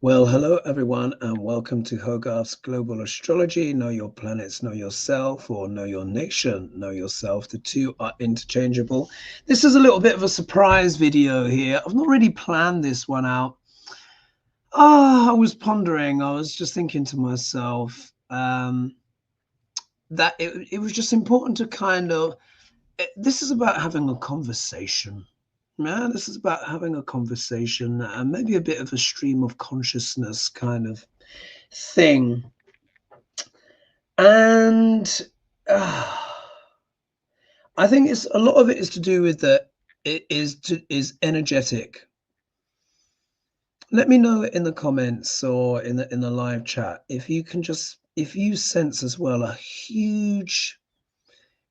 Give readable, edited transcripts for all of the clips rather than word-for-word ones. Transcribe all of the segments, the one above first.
Well, hello everyone, and welcome to Hogarth's Global Astrology. Know your planets, know yourself, or know your nation, know yourself. The two are interchangeable. This is a little bit of a surprise video here. I've not really planned this one out. I was pondering, I was just thinking to myself that it was just important to this is about having a conversation. Yeah, this is about having a conversation and maybe a bit of a stream of consciousness kind of thing. And uh, I think it's a lot of it is to do with is energetic. Let me know in the comments or in the live chat if you sense as well a huge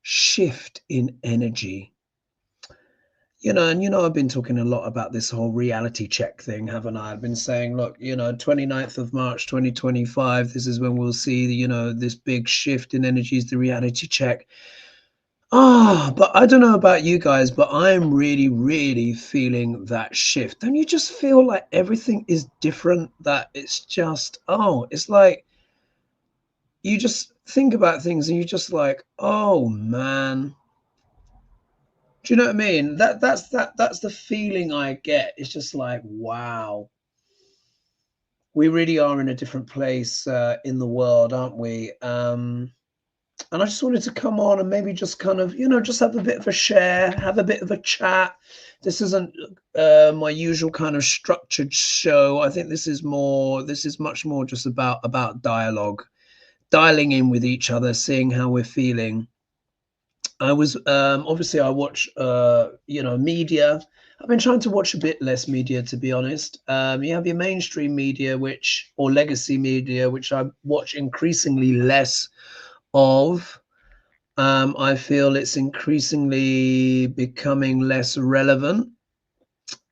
shift in energy. I've been talking a lot about this whole reality check thing, haven't I? I've been saying, look, 29th of March 2025, this is when we'll see, this big shift in energies, the reality check. But I don't know about you guys, but I'm really, really feeling that shift. Don't you just feel like everything is different? That it's just, it's like you just think about things and you're just like, oh man. Do you know what I mean? That's the feeling I get. It's just like, wow, we really are in a different place in the world, aren't we? And I just wanted to come on and maybe just kind of, just have a bit of a share, have a bit of a chat. This isn't my usual kind of structured show. I think this is much more just about dialogue, dialing in with each other, seeing how we're feeling. I was obviously I watch media. I've been trying to watch a bit less media, to be honest. You have your mainstream media, or legacy media, which I watch increasingly less of. I feel it's increasingly becoming less relevant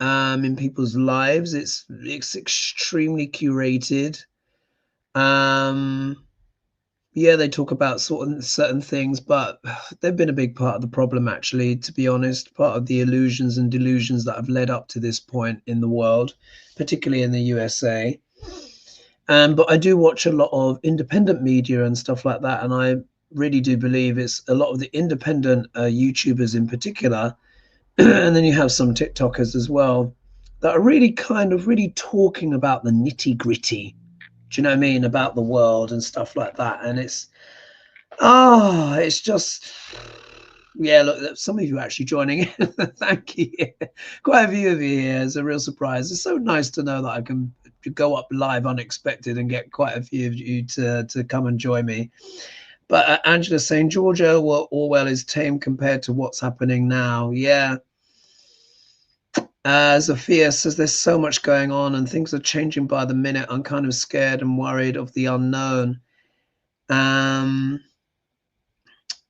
in people's lives. It's extremely curated. Yeah, they talk about certain things, but they've been a big part of the problem, actually, to be honest. Part of the illusions and delusions that have led up to this point in the world, particularly in the USA. But I do watch a lot of independent media and stuff like that, and I really do believe it's a lot of the independent YouTubers in particular, and then you have some TikTokers as well that are really talking about the nitty gritty. Do you know what I mean, about the world and stuff like that? And it's just, yeah. Look, some of you are actually joining in. Thank you. Quite a few of you here. It's a real surprise. It's so nice to know that I can go up live unexpected and get quite a few of you to come and join me. But Angela's saying Georgia, well, Orwell is tame compared to what's happening now. Yeah. Zafia says there's so much going on and things are changing by the minute. I'm kind of scared and worried of the unknown.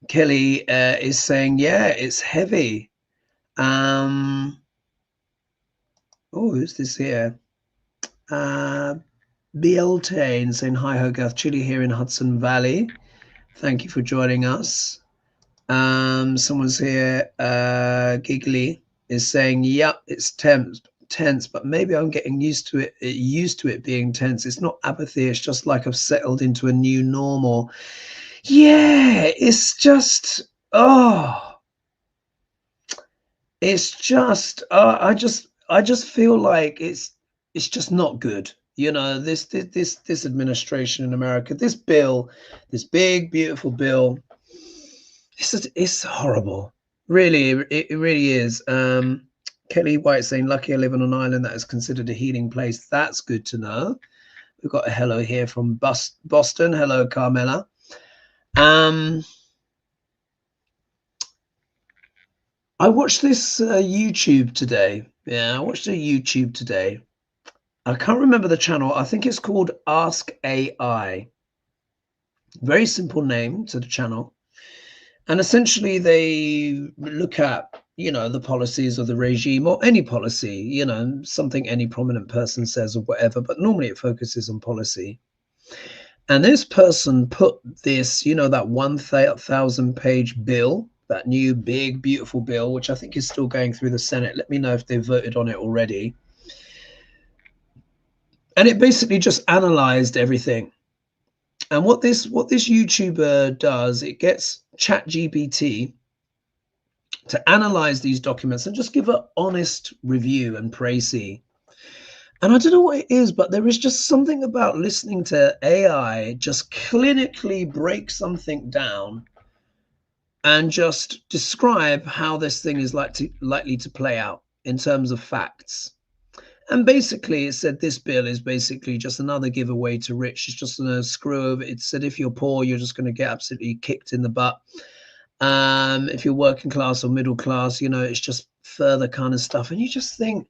Kelly is saying, yeah, it's heavy. Who's this here? Bieltane saying, hi, Hogarth, chilly here in Hudson Valley. Thank you for joining us. Someone's here, Giggly, is saying, yep, it's tense, but maybe I'm getting used to it being tense. It's not apathy, it's just like I've settled into a new normal. Yeah, it's just I just feel like it's just not good. This administration in America, this bill, this big beautiful bill, it's horrible. Really, it really is. Kelly White saying, lucky I live on an island that is considered a healing place. That's good to know. We've got a hello here from Boston. Hello, Carmela. I watched this YouTube today. Yeah, I watched a YouTube today. I can't remember the channel. I think it's called Ask AI. Very simple name to the channel. And essentially they look at, the policies of the regime or any policy, something any prominent person says or whatever, but normally it focuses on policy. And this person put this, that 1,000-page bill, that new big, beautiful bill, which I think is still going through the Senate. Let me know if they've voted on it already. And it basically just analyzed everything. And what this YouTuber does, it gets ChatGPT to analyze these documents and just give an honest review and précis. And I don't know what it is, but there is just something about listening to AI just clinically break something down and just describe how this thing is likely to play out in terms of facts. And basically, it said this bill is basically just another giveaway to rich. It's just a screw over. It said if you're poor, you're just going to get absolutely kicked in the butt. If you're working class or middle class, you know, it's just further kind of stuff. And you just think,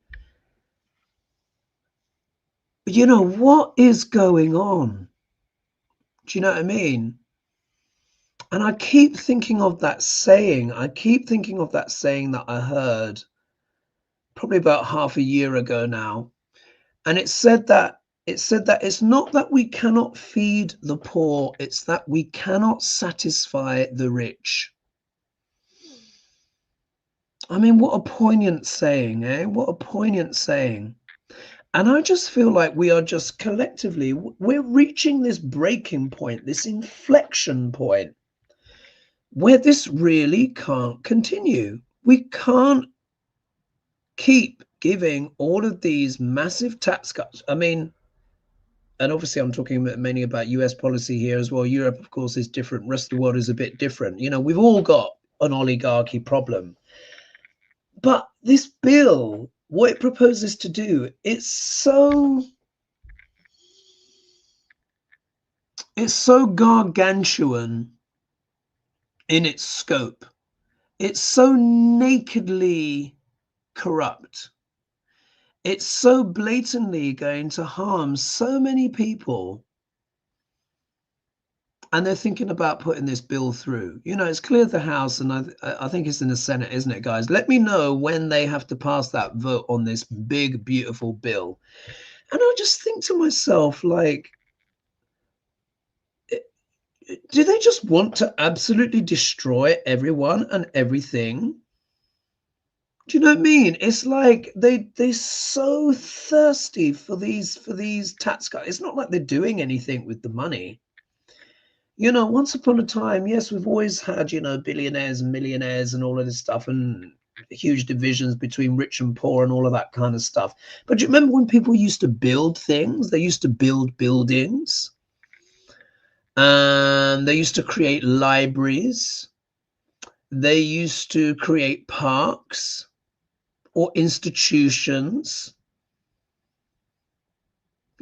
you know, what is going on? Do you know what I mean? And I keep thinking of that saying. I keep thinking of that saying that I heard probably about half a year ago now. And it said that it's not that we cannot feed the poor, it's that we cannot satisfy the rich. I mean, what a poignant saying, eh? What a poignant saying. And I just feel like we are just collectively, we're reaching this breaking point, this inflection point, where this really can't continue. We can't keep giving all of these massive tax cuts. I mean, and obviously I'm talking mainly about US policy here as well. Europe, of course, is different. The rest of the world is a bit different. You know, we've all got an oligarchy problem. But this bill, what it proposes to do, it's so gargantuan in its scope. It's so nakedly corrupt. It's so blatantly going to harm so many people. And they're thinking about putting this bill through. You know, it's cleared the House, and I think it's in the Senate, isn't it, guys? Let me know when they have to pass that vote on this big, beautiful bill. And I just think to myself, like, do they just want to absolutely destroy everyone and everything? Do you know what I mean? It's like they're so thirsty for these tax cuts. It's not like they're doing anything with the money. You know, once upon a time, yes, we've always had, you know, billionaires and millionaires and all of this stuff, and huge divisions between rich and poor and all of that kind of stuff. But do you remember when people used to build things? They used to build buildings. They used to create libraries. They used to create parks or institutions.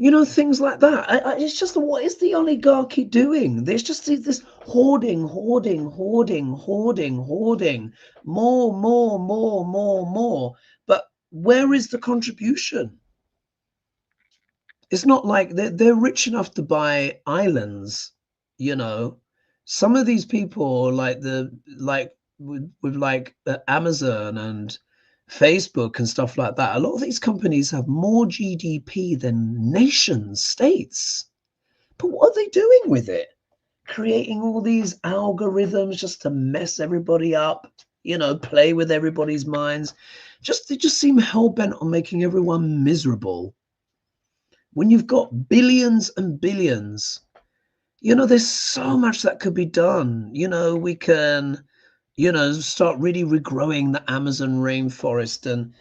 You know, things like that. It's just, what is the oligarchy doing? There's just this hoarding, more, more. But where is the contribution? It's not like they're rich enough to buy islands, you know. Some of these people, like with Amazon and Facebook and stuff like that, a lot of these companies have more GDP than nation states. But what are they doing with it? Creating all these algorithms just to mess everybody up, you know, play with everybody's minds. They just seem hell-bent on making everyone miserable. When you've got billions and billions, you know, there's so much that could be done. You know, we can, you know, start really regrowing the Amazon rainforest and,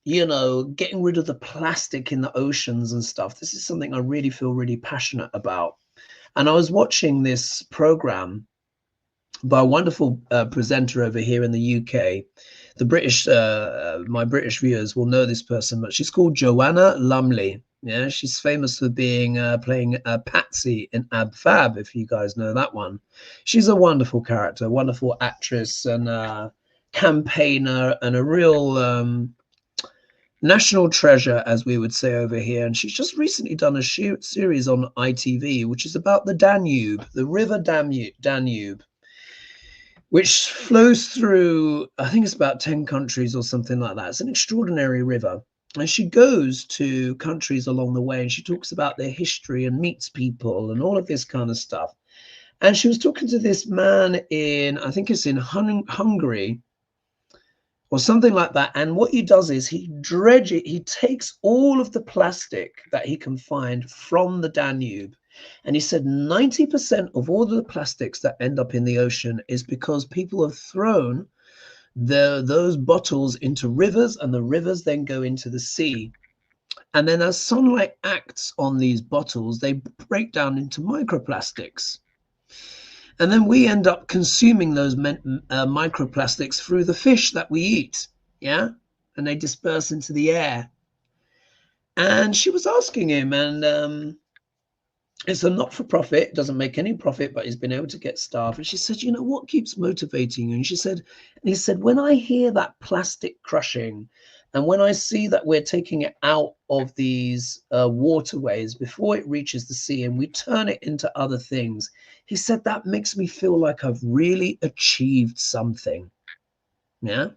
you know, getting rid of the plastic in the oceans and stuff. This is something I really feel really passionate about. And I was watching this program by a wonderful presenter over here in the UK. The British, my British viewers will know this person, but she's called Joanna Lumley. Yeah, she's famous for being playing Patsy in Ab Fab, if you guys know that one. She's a wonderful character, wonderful actress and campaigner, and a real national treasure, as we would say over here. And she's just recently done a series on ITV, which is about the Danube, the river Danube, which flows through, I think it's about 10 countries or something like that. It's an extraordinary river. And she goes to countries along the way and she talks about their history and meets people and all of this kind of stuff. And she was talking to this man in, I think it's in Hungary, or something like that. And what he does is he takes all of the plastic that he can find from the Danube. And he said 90% of all the plastics that end up in the ocean is because people have thrown those bottles into rivers, and the rivers then go into the sea. And then as sunlight acts on these bottles, they break down into microplastics. And then we end up consuming those microplastics through the fish that we eat. Yeah. And they disperse into the air. And she was asking him, and it's a not-for-profit, doesn't make any profit, but he's been able to get staff. And she said, you know, what keeps motivating you? And he said, when I hear that plastic crushing, and when I see that we're taking it out of these waterways before it reaches the sea and we turn it into other things, he said, that makes me feel like I've really achieved something. Yeah.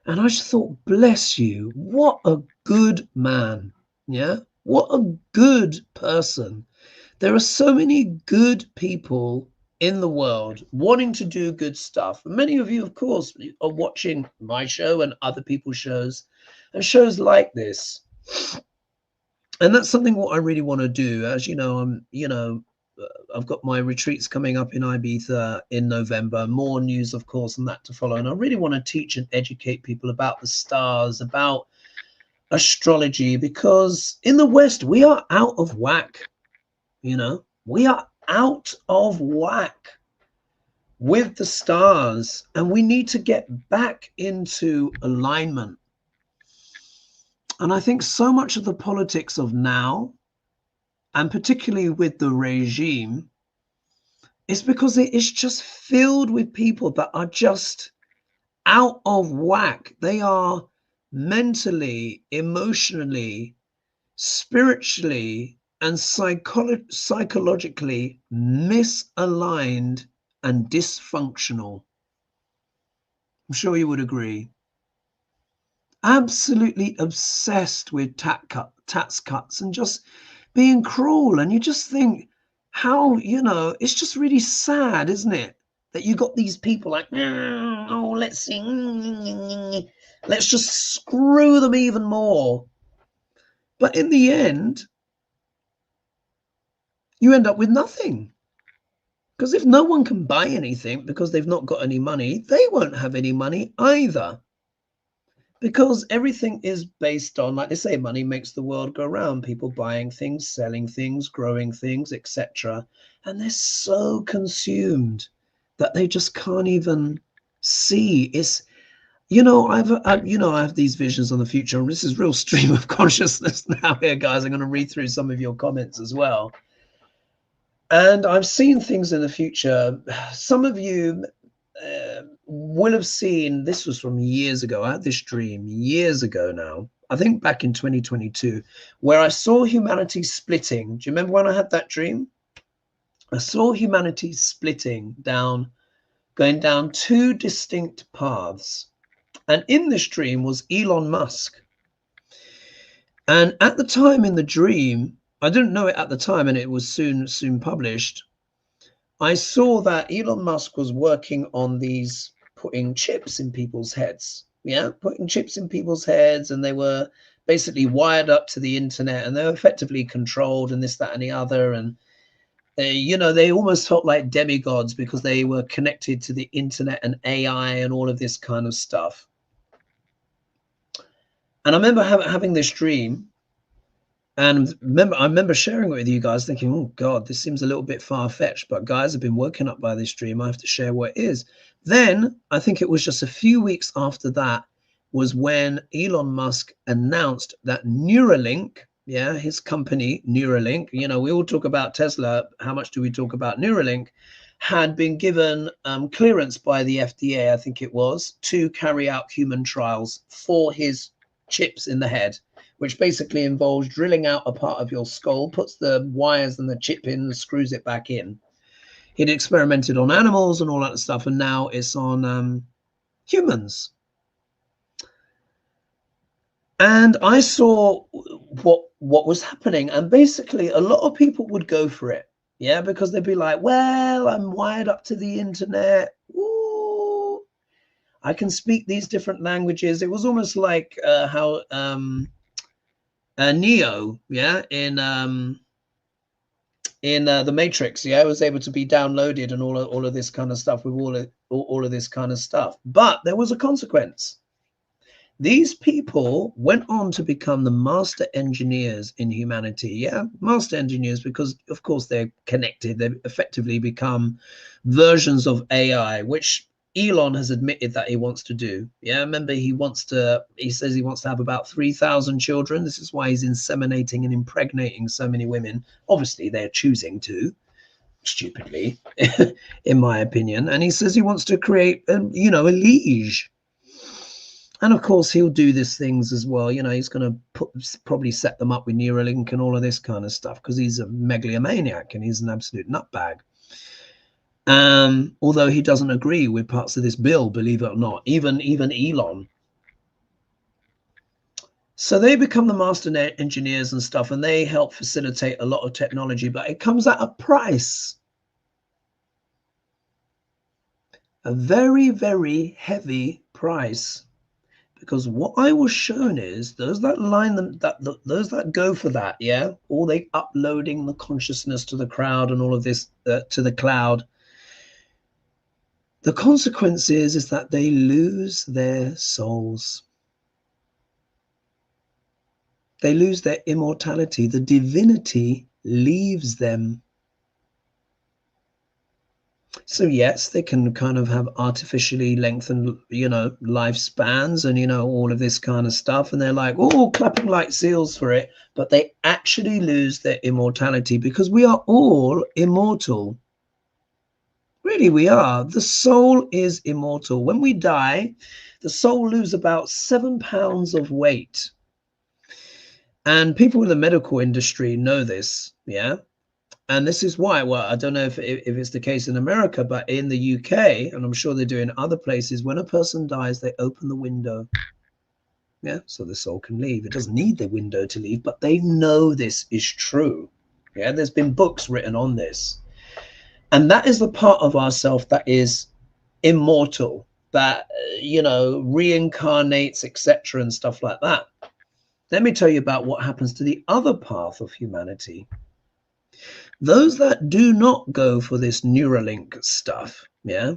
And I just thought, bless you, what a good man. Yeah. What a good person. There are so many good people in the world wanting to do good stuff. And many of you, of course, are watching my show and other people's shows and shows like this. And that's something what I really want to do. As you know, I've got my retreats coming up in Ibiza in November. More news, of course, and that to follow. And I really want to teach and educate people about the stars, about astrology, because in the West, we are out of whack. You know, we are out of whack with the stars, and we need to get back into alignment. And I think so much of the politics of now, and particularly with the regime, is because it is just filled with people that are just out of whack. They are mentally, emotionally, spiritually, and psychologically misaligned and dysfunctional. I'm sure you would agree. Absolutely obsessed with tax cuts and just being cruel. And you just think, how, you know, it's just really sad, isn't it? That you got these people like, oh, let's just screw them even more. But in the end, you end up with nothing. Because if no one can buy anything because they've not got any money, they won't have any money either. Because everything is based on, like they say, money makes the world go round. People buying things, selling things, growing things, etc. And they're so consumed that they just can't even see. It's, you know, I have these visions on the future. This is real stream of consciousness now here, guys. I'm going to read through some of your comments as well. And I've seen things in the future. Some of you will have seen, this was from years ago. I had this dream years ago now, I think back in 2022, where I saw humanity splitting. Do you remember when I had that dream? I saw humanity splitting down, going down two distinct paths. And in this dream was Elon Musk. And at the time in the dream, I didn't know it at the time, and it was soon published. I saw that Elon Musk was working on these, putting chips in people's heads. Yeah, putting chips in people's heads, and they were basically wired up to the internet, and they were effectively controlled, and this, that, and the other. And they, you know, they almost felt like demigods because they were connected to the internet and AI and all of this kind of stuff. And I remember having this dream. And I remember sharing it with you guys thinking, oh, God, this seems a little bit far-fetched. But guys have been woken up by this dream. I have to share what it is. Then I think it was just a few weeks after that was when Elon Musk announced that Neuralink, yeah, his company, Neuralink, you know, we all talk about Tesla. How much do we talk about Neuralink? Had been given clearance by the FDA, I think it was, to carry out human trials for his chips in the head, which basically involves drilling out a part of your skull, puts the wires and the chip in and screws it back in. He'd experimented on animals and all that stuff, and now it's on humans. And I saw what was happening, and basically a lot of people would go for it, yeah, because they'd be like, well, I'm wired up to the internet. Ooh. I can speak these different languages. It was almost like how Neo, yeah, in the Matrix, yeah, was able to be downloaded and all of this kind of stuff with all of this kind of stuff. But there was a consequence. These people went on to become the master engineers in humanity. Yeah, master engineers, because of course they're connected. They've effectively become versions of AI, which Elon has admitted that he wants to do. Yeah, remember he says he wants to have about 3,000 children. This is why he's inseminating and impregnating so many women. Obviously, they're choosing to, stupidly, in my opinion. And he says he wants to create, a liege. And of course, he'll do these things as well. He's going to probably set them up with Neuralink and all of this kind of stuff because he's a megalomaniac and he's an absolute nutbag. Although he doesn't agree with parts of this bill, believe it or not, even Elon. So they become the master engineers and stuff, and they help facilitate a lot of technology, but it comes at a price. A very, very heavy price. Because what I was shown is those that line them, those that go for that, yeah, all they uploading the consciousness to the crowd and all of this to the cloud. The consequence is that they lose their souls. They lose their immortality. The divinity leaves them. So yes, they can kind of have artificially lengthened, lifespans and, all of this kind of stuff. And they're like, oh, clapping like seals for it. But they actually lose their immortality because we are all immortal. Really, we are. The soul is immortal. When we die, the soul loses about 7 pounds of weight. And people in the medical industry know this, yeah? And this is why, well, I don't know if it's the case in America, but in the UK, and I'm sure they do in other places, when a person dies, they open the window. Yeah, so the soul can leave. It doesn't need the window to leave, but they know this is true. Yeah, there's been books written on this. And that is the part of ourself that is immortal, that, reincarnates, etc., and stuff like that. Let me tell you about what happens to the other path of humanity. Those that do not go for this Neuralink stuff, yeah,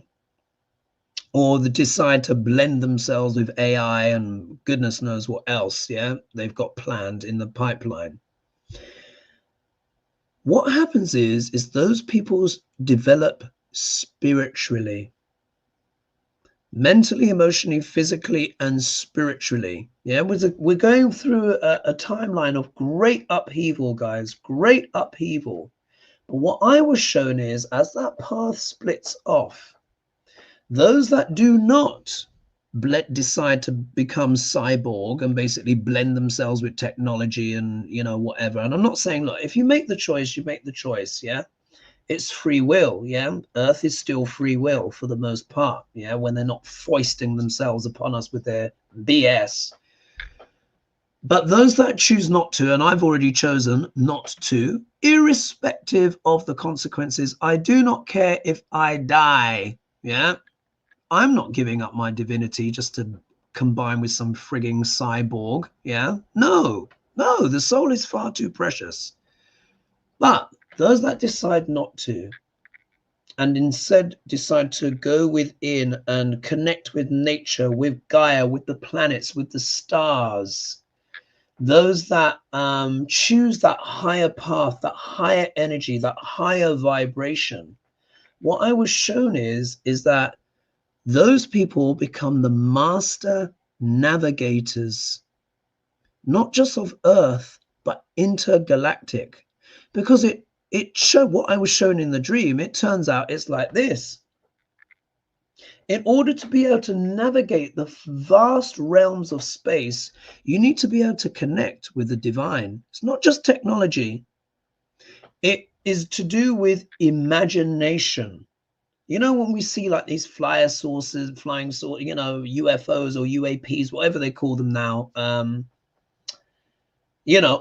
or they decide to blend themselves with AI and goodness knows what else, yeah, they've got planned in the pipeline. What happens is those people develop spiritually, mentally, emotionally, physically, and spiritually. Yeah, we're going through a timeline of great upheaval, guys, great upheaval. But what I was shown is as that path splits off, those that do not decide to become cyborg and basically blend themselves with technology and, whatever. And I'm not saying, look, if you make the choice, you make the choice. Yeah. It's free will. Yeah. Earth is still free will for the most part. Yeah. When they're not foisting themselves upon us with their BS. But those that choose not to, and I've already chosen not to, irrespective of the consequences, I do not care if I die. Yeah. I'm not giving up my divinity just to combine with some frigging cyborg. Yeah. No, the soul is far too precious. But those that decide not to, and instead decide to go within and connect with nature, with Gaia, with the planets, with the stars, those that choose that higher path, that higher energy, that higher vibration, what I was shown is that those people become the master navigators, not just of Earth, but intergalactic. Because it showed what I was shown in the dream. It turns out it's like this. In order to be able to navigate the vast realms of space, you need to be able to connect with the divine. It's not just technology. It is to do with imagination. When we see like these flying saucers, UFOs or UAPs, whatever they call them now,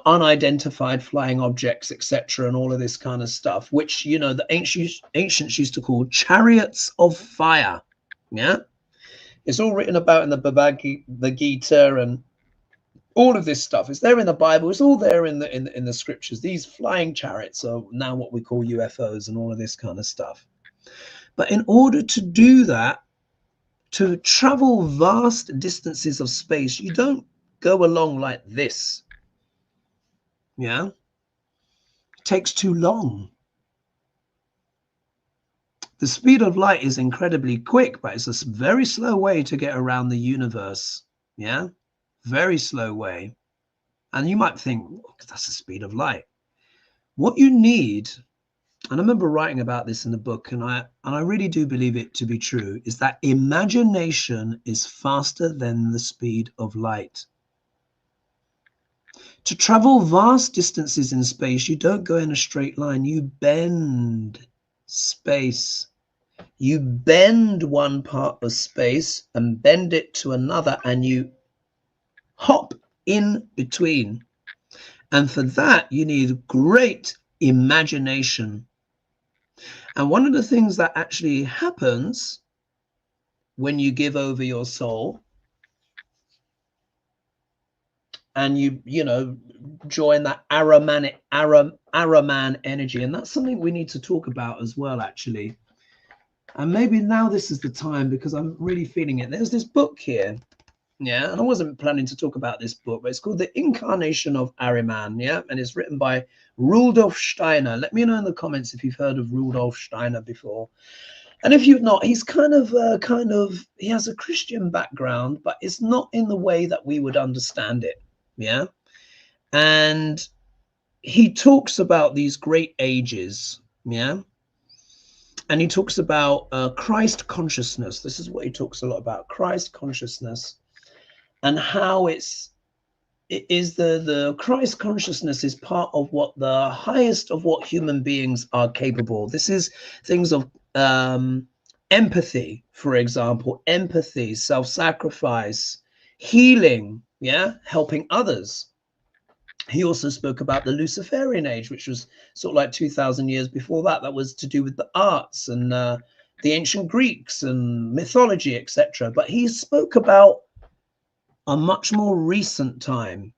unidentified flying objects, etc., and all of this kind of stuff, which, the ancients used to call chariots of fire. Yeah. It's all written about in the Bhagavad Gita and all of this stuff. It's there in the Bible. It's all there in the scriptures. These flying chariots are now what we call UFOs and all of this kind of stuff. But in order to do that, to travel vast distances of space, you don't go along like this. Yeah, it takes too long. The speed of light is incredibly quick, but it's a very slow way to get around the universe. Yeah, very slow way. And you might think, oh, that's the speed of light. What you need, and I remember writing about this in the book, and I really do believe it to be true, is that imagination is faster than the speed of light. To travel vast distances in space, you don't go in a straight line. You bend space. You bend one part of space and bend it to another, and you hop in between. And for that, you need great imagination. And one of the things that actually happens when you give over your soul and you know, join that Ahriman energy, and that's something we need to talk about as well, actually. And maybe now this is the time, because I'm really feeling it. There's this book here, yeah, and I wasn't planning to talk about this book, but it's called The Incarnation of Ahriman, yeah, and it's written by Rudolf Steiner. Let me know in the comments if you've heard of Rudolf Steiner before. And if you've not, he's kind of he has a Christian background, but it's not in the way that we would understand it, yeah. And he talks about these great ages, yeah. And he talks about Christ consciousness. This is what he talks a lot about, Christ consciousness, and how it is the Christ consciousness is part of what the highest of what human beings are capable. This is things of empathy, for example, empathy, self-sacrifice, healing, yeah, helping others. He also spoke about the Luciferian age, which was sort of like 2,000 years before that. That was to do with the arts and the ancient Greeks and mythology, etc. But he spoke about a much more recent time,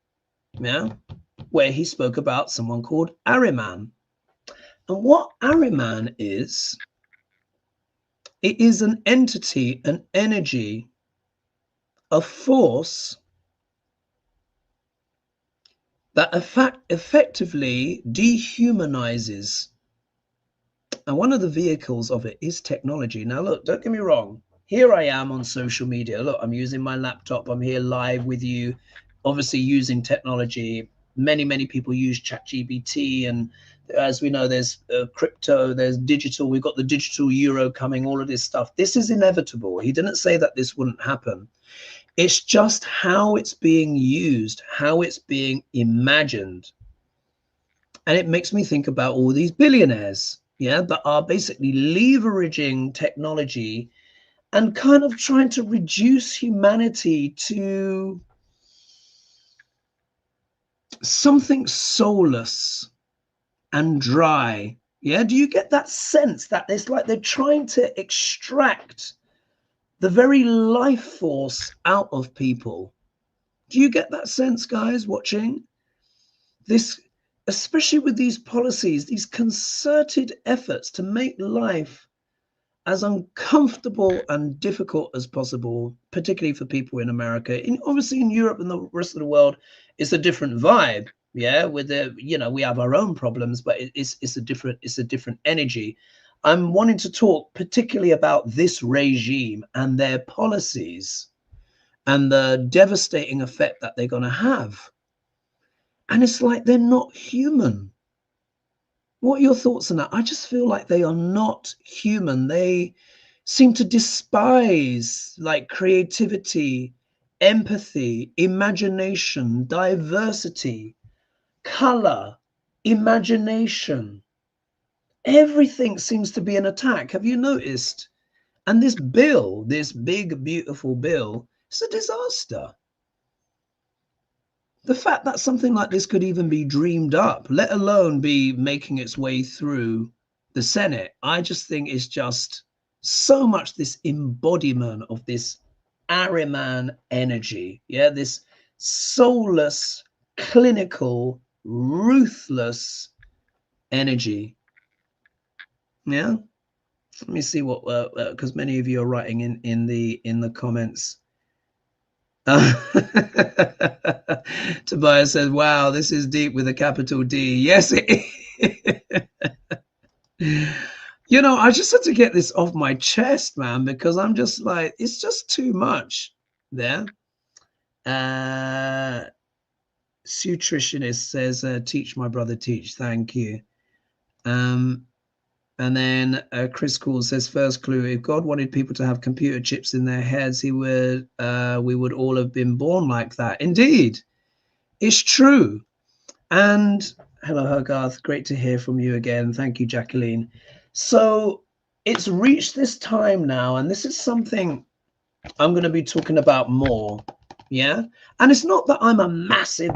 yeah, where he spoke about someone called Ahriman. And what Ahriman is, it is an entity, an energy, a force that effectively dehumanizes. And one of the vehicles of it is technology. Now, look, don't get me wrong. Here I am on social media. Look, I'm using my laptop. I'm here live with you, obviously using technology. Many people use ChatGPT. And as we know, there's crypto, there's digital. We've got the digital euro coming, all of this stuff. This is inevitable. He didn't say that this wouldn't happen. It's just how it's being used, how it's being imagined. And it makes me think about all these billionaires, yeah, that are basically leveraging technology and kind of trying to reduce humanity to something soulless and dry. Yeah, do you get that sense that it's like they're trying to extract the very life force out of people? Do you get that sense, guys, watching this, especially with these policies, these concerted efforts to make life as uncomfortable and difficult as possible, particularly for people in America? Obviously in Europe and the rest of the world, it's a different vibe. Yeah, with the, you know, we have our own problems, but it's a different energy. I'm wanting to talk particularly about this regime and their policies and the devastating effect that they're going to have. And it's like they're not human. What are your thoughts on that? I just feel like they are not human. They seem to despise like creativity, empathy, imagination, diversity, color, imagination. Everything seems to be an attack. Have you noticed? And this bill, this big, beautiful bill, it's a disaster. The fact that something like this could even be dreamed up, let alone be making its way through the Senate, I just think is just so much this embodiment of this Ahriman energy. Yeah, this soulless, clinical, ruthless energy. Yeah. Let me see what, because many of you are writing in the comments. Tobias says, "Wow, this is deep with a capital D." Yes, it is. You know, I just had to get this off my chest, man, because I'm just like, it's just too much there. Sutritionist says, teach my brother, teach. Thank you. And then Chris Cool says, first clue, if God wanted people to have computer chips in their heads, we would all have been born like that. Indeed, it's true. And hello, Hogarth. Great to hear from you again. Thank you, Jacqueline. So it's reached this time now, and this is something I'm going to be talking about more. Yeah. And it's not that I'm a massive,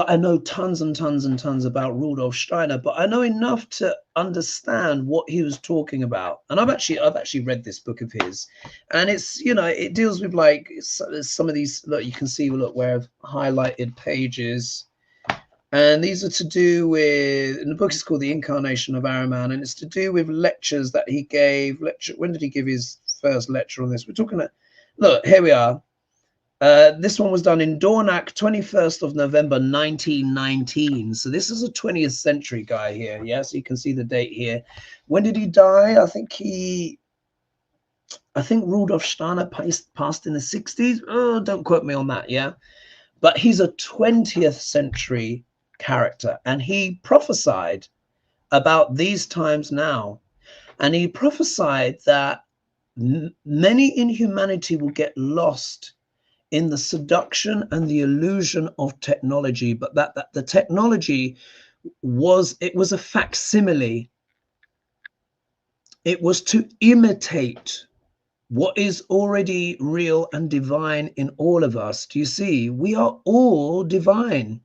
I know tons and tons and tons about Rudolf Steiner, but I know enough to understand what he was talking about. And I've actually read this book of his, and it's, you know, it deals with like some of these, look, you can see, look, where I've highlighted pages, and these are to do with, and the book is called The Incarnation of Ahriman, and it's to do with lectures that he gave. When did he give his first lecture on this? We're talking about, look, here we are. This one was done in Dornach, 21st of November, 1919. So this is a 20th century guy here. Yeah, so you can see the date here. When did he die? I think Rudolf Steiner passed in the 60s. Oh, don't quote me on that, yeah? But he's a 20th century character, and he prophesied about these times now. And he prophesied that many in humanity will get lost in the seduction and the illusion of technology, but that the technology was a facsimile. It was to imitate what is already real and divine in all of us. Do you see? We are all divine.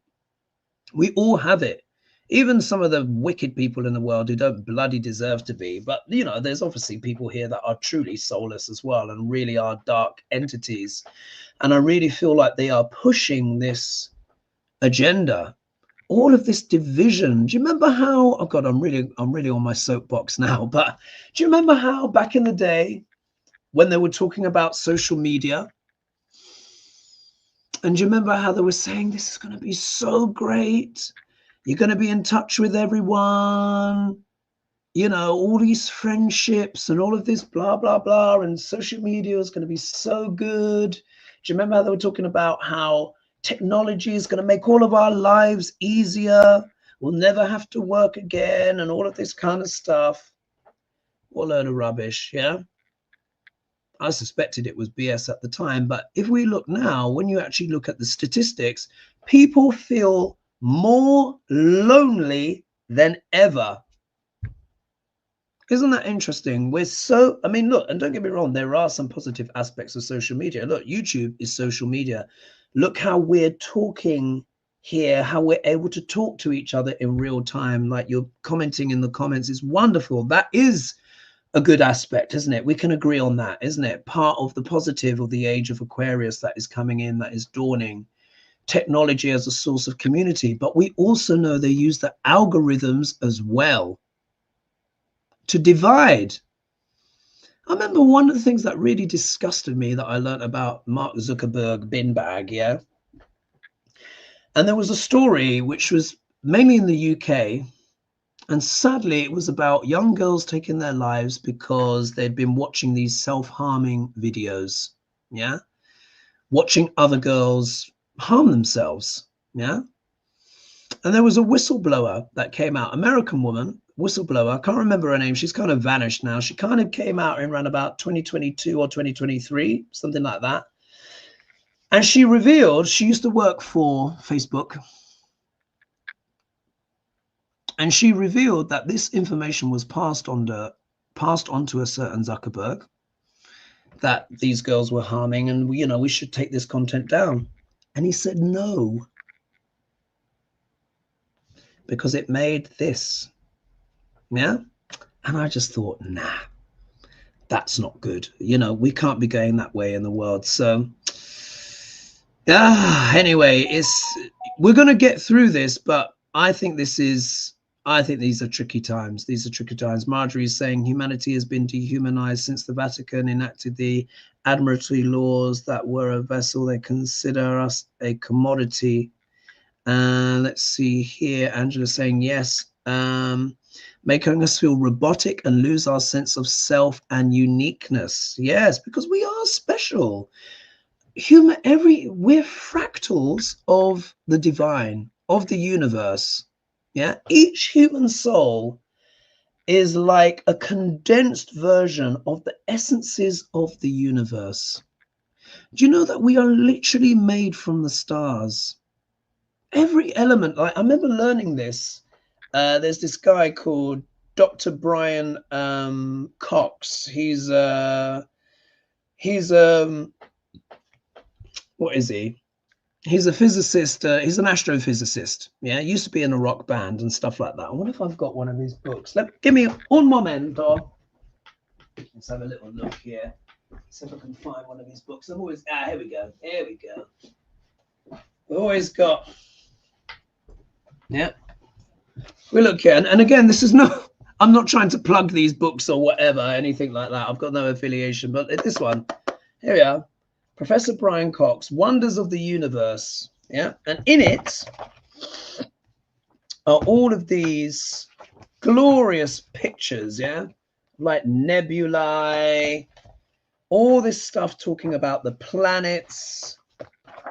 We all have it. Even some of the wicked people in the world who don't bloody deserve to be. But, you know, there's obviously people here that are truly soulless as well and really are dark entities. And I really feel like they are pushing this agenda, all of this division. Do you remember how, oh God, I'm really on my soapbox now, but do you remember how back in the day when they were talking about social media, and do you remember how they were saying this is going to be so great? You're going to be in touch with everyone, you know, all these friendships and all of this blah, blah, blah. And social media is going to be so good. Do you remember how they were talking about how technology is going to make all of our lives easier? We'll never have to work again and all of this kind of stuff. What a load of rubbish, yeah? I suspected it was BS at the time. But if we look now, when you actually look at the statistics, people feel more lonely than ever. Isn't that interesting? We're so, I mean, look, and don't get me wrong, there are some positive aspects of social media. Look, YouTube is social media. Look how we're talking here, how we're able to talk to each other in real time. Like you're commenting in the comments is wonderful. That is a good aspect, isn't it? We can agree on that, isn't it? Part of the positive of the age of Aquarius that is coming in, that is dawning. Technology as a source of community. But we also know they use the algorithms as well to divide. I remember one of the things that really disgusted me that I learned about Mark Zuckerberg bin bag, yeah. And there was a story which was mainly in the UK, and sadly it was about young girls taking their lives because they'd been watching these self-harming videos, yeah, watching other girls harm themselves, yeah. And there was a whistleblower that came out, American woman, whistleblower. I can't remember her name. She's kind of vanished now. She kind of came out in around about 2022 or 2023, something like that. And she revealed she used to work for Facebook. And she revealed that this information was passed on to a certain Zuckerberg, that these girls were harming, and you know, we should take this content down. And he said no, because it made this. Yeah. And I just thought, nah, That's not good. You know, we can't be going that way in the world. So anyway, we're going to get through this, but I think these are tricky times. These are tricky times. Marjorie is saying humanity has been dehumanized since the Vatican enacted the admiralty laws that were a vessel. They consider us a commodity. Let's see here. Angela saying yes. Making us feel robotic and lose our sense of self and uniqueness. Yes, because we are special. We're fractals of the divine, of the universe. Yeah, each human soul is like a condensed version of the essences of the universe. Do you know that we are literally made from the stars? Every element. Like, I remember learning this. There's this guy called Dr. Brian Cox. He's what is he? He's a physicist. He's an astrophysicist. Yeah, used to be in a rock band and stuff like that. I wonder if I've got one of his books. Give me un momento. Let's have a little look here. See if I can find one of his books. I've always here we go. Here we go. We've always got. Yeah. We look here, and again, this is no. I'm not trying to plug these books or whatever, anything like that. I've got no affiliation, but this one. Here we are. Professor Brian Cox, Wonders of the Universe. Yeah, and in it are all of these glorious pictures, yeah, like nebulae, all this stuff talking about the planets,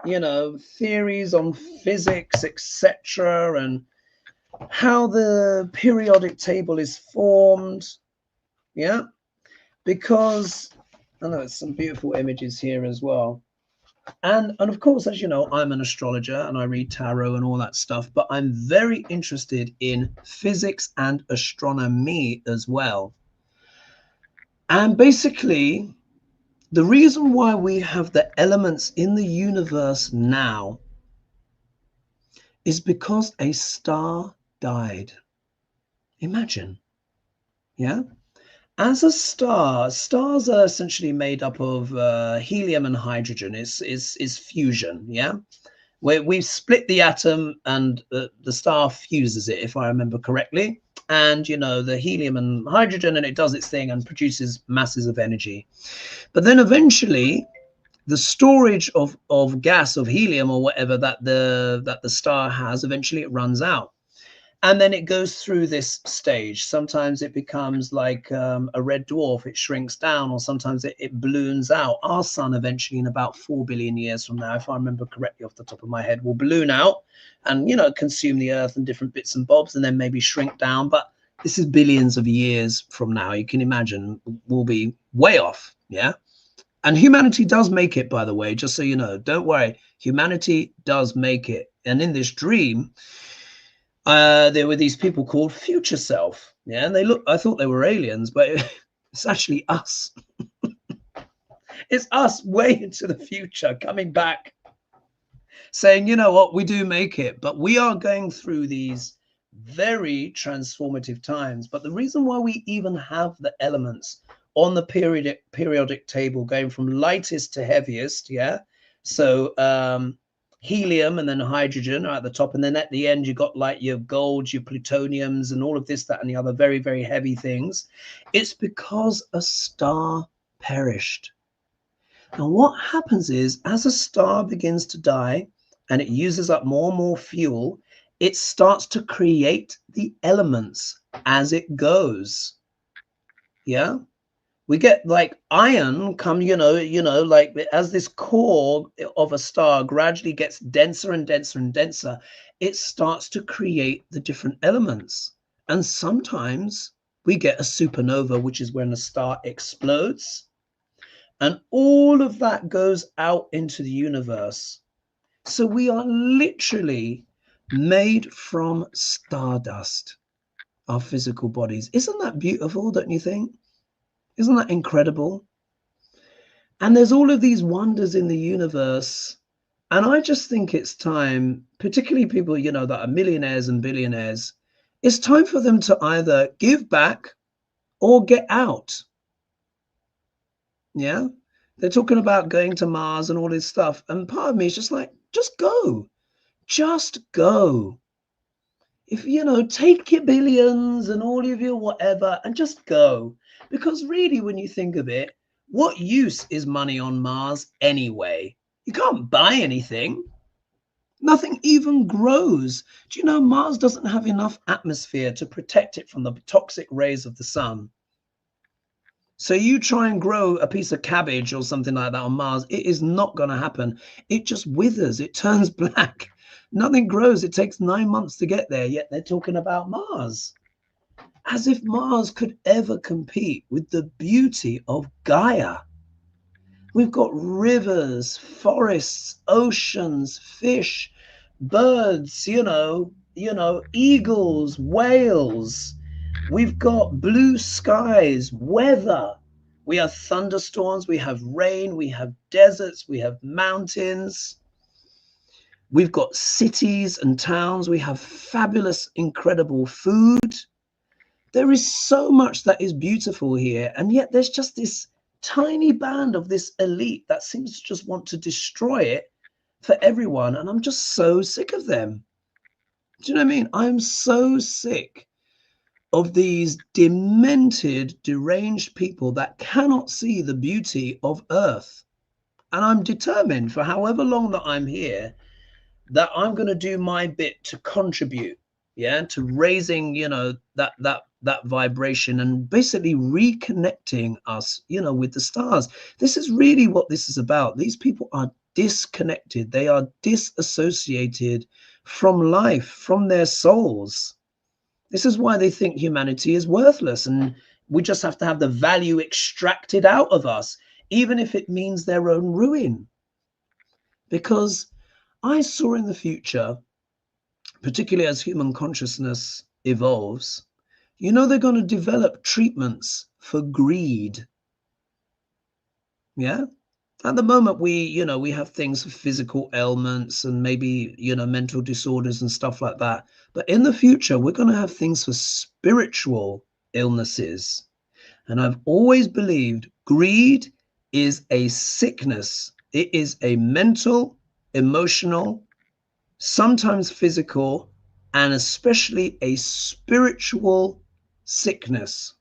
you know, theories on physics, etc., and how the periodic table is formed. Yeah, because I know it's some beautiful images here as well. And of course, as you know, I'm an astrologer and I read tarot and all that stuff, but I'm very interested in physics and astronomy as well. And basically, the reason why we have the elements in the universe now is because a star died. Imagine, yeah? As a star, stars are essentially made up of helium and hydrogen. Is fusion, yeah? Where we've split the atom and the star fuses it, if I remember correctly. And, you know, the helium and hydrogen, and it does its thing and produces masses of energy. But then eventually, the storage of gas, of helium or whatever that the star has, eventually it runs out. And then it goes through this stage. Sometimes it becomes like a red dwarf, it shrinks down, or sometimes it balloons out. Our sun eventually, in about 4 billion years from now, if I remember correctly off the top of my head, will balloon out and, you know, consume the earth and different bits and bobs, and then maybe shrink down. But this is billions of years from now. You can imagine we'll be way off. Yeah. And humanity does make it, by the way, just so you know. Don't worry. Humanity does make it. And in this dream, there were these people called Future Self. Yeah, and I thought they were aliens, but it's actually us. It's us way into the future coming back saying, you know what, we do make it, but we are going through these very transformative times. But the reason why we even have the elements on the periodic table going from lightest to heaviest, yeah, so helium and then hydrogen are at the top, and then at the end you got like your golds, your plutoniums, and all of this, that, and the other very, very heavy things. It's because a star perished. And what happens is, as a star begins to die and it uses up more and more fuel, it starts to create the elements as it goes. Yeah, we get like iron come, you know, like as this core of a star gradually gets denser and denser and denser, it starts to create the different elements. And sometimes we get a supernova, which is when a star explodes, and all of that goes out into the universe. So we are literally made from stardust, our physical bodies. Isn't that beautiful, don't you think? Isn't that incredible? And there's all of these wonders in the universe. And I just think it's time, particularly people, you know, that are millionaires and billionaires, it's time for them to either give back or get out. Yeah. They're talking about going to Mars and all this stuff. And part of me is just like, just go. Just go. If, you know, take your billions and all of your whatever and just go. Because really, when you think of it, what use is money on Mars anyway? You can't buy anything. Nothing even grows. Do you know Mars doesn't have enough atmosphere to protect it from the toxic rays of the sun? So you try and grow a piece of cabbage or something like that on Mars, it is not going to happen. It just withers, it turns black. Nothing grows. It takes 9 months to get there, yet they're talking about Mars. As if Mars could ever compete with the beauty of Gaia. We've got rivers, forests, oceans, fish, birds, eagles, whales. We've got blue skies, weather. We have thunderstorms, we have rain, we have deserts, we have mountains. We've got cities and towns. We have fabulous, incredible food. There is so much that is beautiful here. And yet there's just this tiny band of this elite that seems to just want to destroy it for everyone. And I'm just so sick of them. Do you know what I mean? I'm so sick of these demented, deranged people that cannot see the beauty of Earth. And I'm determined for however long that I'm here that I'm going to do my bit to contribute, to raising, that vibration and basically reconnecting us, with the stars. This is really what this is about. These people are disconnected. They are disassociated from life, from their souls. This is why they think humanity is worthless and we just have to have the value extracted out of us, even if it means their own ruin. Because I saw in the future, particularly as human consciousness evolves, they're going to develop treatments for greed. Yeah. At the moment, we have things for physical ailments and maybe, mental disorders and stuff like that. But in the future, we're going to have things for spiritual illnesses. And I've always believed greed is a sickness. It is a mental, emotional, sometimes physical, and especially a spiritual sickness.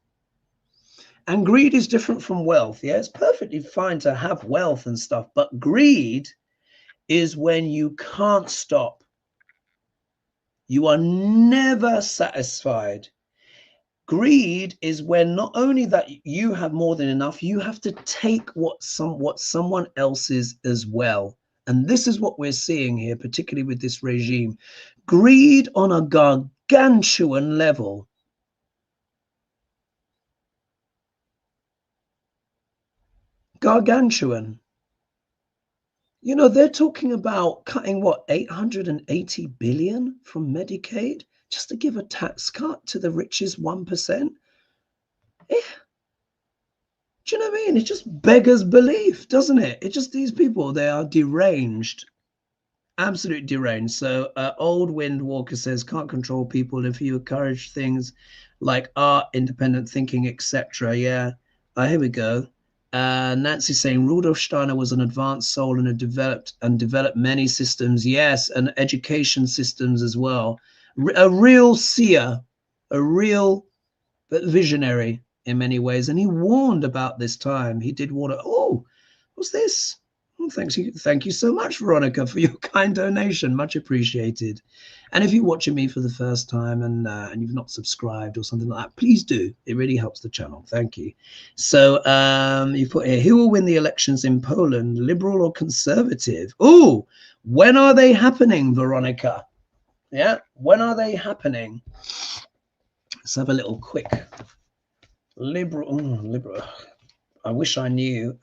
And greed is different from wealth. Yeah, it's perfectly fine to have wealth and stuff, but greed is when you can't stop. You are never satisfied. Greed is when not only that you have more than enough, you have to take what someone else's as well. And this is what we're seeing here, particularly with this regime. Greed on a gargantuan level. Gargantuan. They're talking about cutting what, 880 billion from Medicaid just to give a tax cut to the richest 1%. Do you know what I mean? It just beggars belief, doesn't it? It just, these people, they are deranged, absolute deranged. So Old Wind Walker says, can't control people if you encourage things like art, independent thinking, etc. Yeah, here we go. Nancy saying Rudolf Steiner was an advanced soul and developed many systems. Yes, and education systems as well. A real seer, a real visionary in many ways. And he warned about this time. He did warn. Oh, what's this? Oh, thank you so much, Veronica, for your kind donation. Much appreciated. And if you're watching me for the first time and you've not subscribed or something like that, please do. It really helps the channel. Thank you. So you put here, who will win the elections in Poland, liberal or conservative? Oh, when are they happening, Veronica? Yeah, when are they happening? Let's have a little quick liberal. I wish I knew.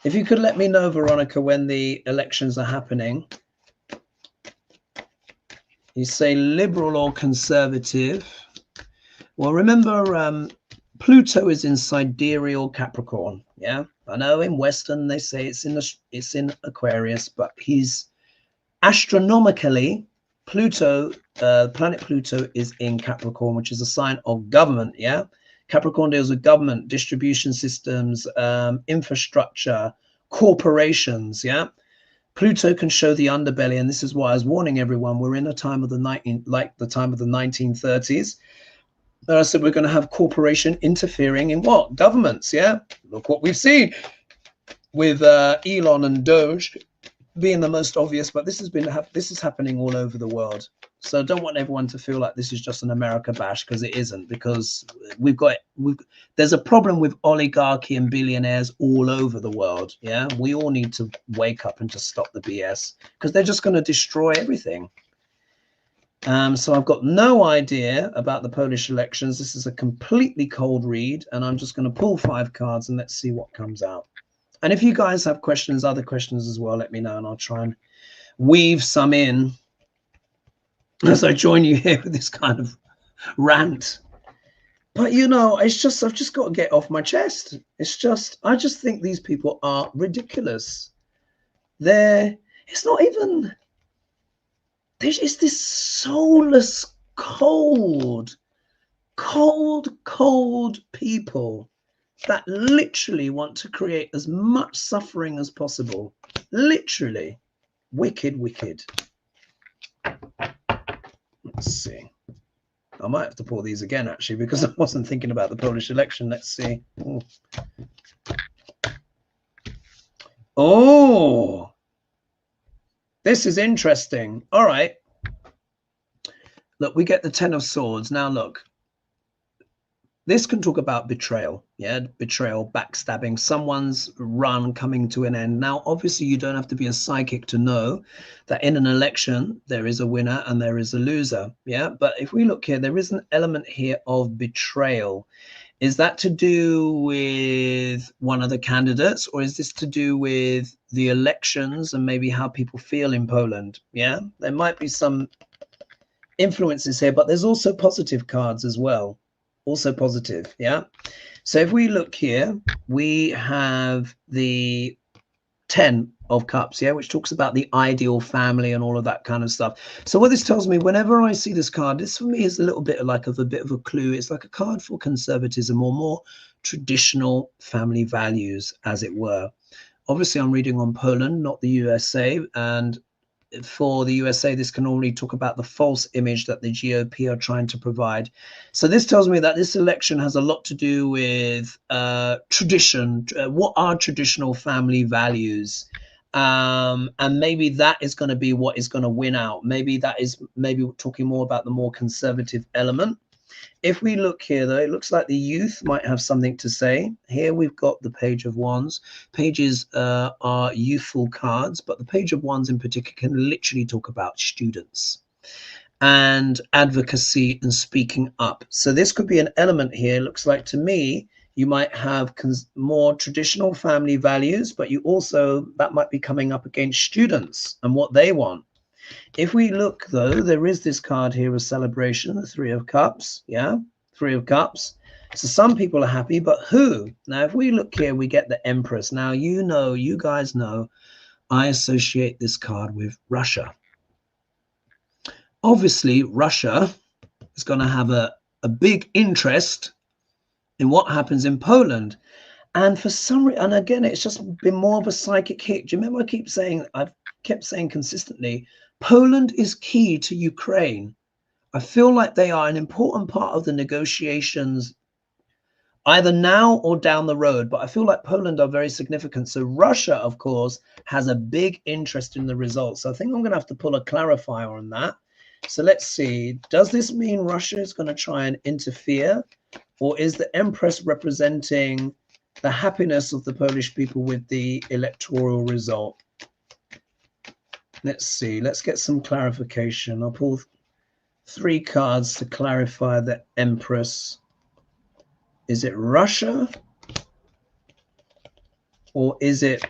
If you could let me know, Veronica, when the elections are happening. You say liberal or conservative. Well, remember, Pluto is in sidereal Capricorn. Yeah, I know in Western they say it's in Aquarius, but he's astronomically, Pluto, planet Pluto is in Capricorn, which is a sign of government. Yeah, Capricorn deals with government, distribution systems, infrastructure, corporations. Yeah. Pluto can show the underbelly, and this is why I was warning everyone. We're in a time of the time of the 1930s. And I said we're going to have corporation interfering in what? Governments. Yeah. Look what we've seen with Elon and Doge being the most obvious, but this is happening all over the world. So don't want everyone to feel like this is just an America bash, because it isn't, because there's a problem with oligarchy and billionaires all over the world. Yeah, we all need to wake up and just stop the BS, because they're just going to destroy everything. So I've got no idea about the Polish elections. This is a completely cold read, and I'm just going to pull 5 cards and let's see what comes out. And if you guys have questions, other questions as well, let me know, and I'll try and weave some in as I join you here with this kind of rant. But, you know, it's just, I've just got to get off my chest. It's just, I just think these people are ridiculous. It's not even, it's this soulless, cold people that literally want to create as much suffering as possible. Literally. Wicked. Let's see. I might have to pull these again, actually, because I wasn't thinking about the Polish election. Let's see. Ooh. Oh, this is interesting. All right. Look, we get the 10 of Swords. Now, look. This can talk about betrayal, yeah, betrayal, backstabbing, someone's run coming to an end. Now, obviously, you don't have to be a psychic to know that in an election, there is a winner and there is a loser, yeah? But if we look here, there is an element here of betrayal. Is that to do with one of the candidates, or is this to do with the elections and maybe how people feel in Poland, yeah? There might be some influences here, but there's also positive cards as well. Also positive, yeah. So if we look here, we have the 10 of Cups, yeah, which talks about the ideal family and all of that kind of stuff. So what this tells me, whenever I see this card, this for me is a little bit like a bit of a clue. It's like a card for conservatism or more traditional family values, as it were. Obviously, I'm reading on Poland, not the USA, and for the USA, this can only talk about the false image that the GOP are trying to provide. So this tells me that this election has a lot to do with tradition. What are traditional family values? And maybe that is going to be what is going to win out. Maybe we're talking more about the more conservative element. If we look here, though, it looks like the youth might have something to say. Here we've got the Page of Wands. Pages are youthful cards, but the Page of Wands in particular can literally talk about students and advocacy and speaking up. So this could be an element here. It looks like to me you might have more traditional family values, but you also, that might be coming up against students and what they want. If we look, though, there is this card here, a celebration, the 3 of Cups. Yeah, 3 of Cups. So some people are happy, but who? Now, if we look here, we get the Empress. Now, you guys know, I associate this card with Russia. Obviously, Russia is going to have a big interest in what happens in Poland. And for some reason, and again, it's just been more of a psychic hit. Do you remember I've kept saying consistently, Poland is key to Ukraine. I feel like they are an important part of the negotiations, either now or down the road, but I feel like Poland are very significant. So Russia, of course, has a big interest in the results. So I think I'm going to have to pull a clarifier on that. So let's see, does this mean Russia is going to try and interfere, or is the Empress representing the happiness of the Polish people with the electoral result? Let's see. Let's get some clarification. I'll pull 3 cards to clarify the Empress. Is it Russia? Or is it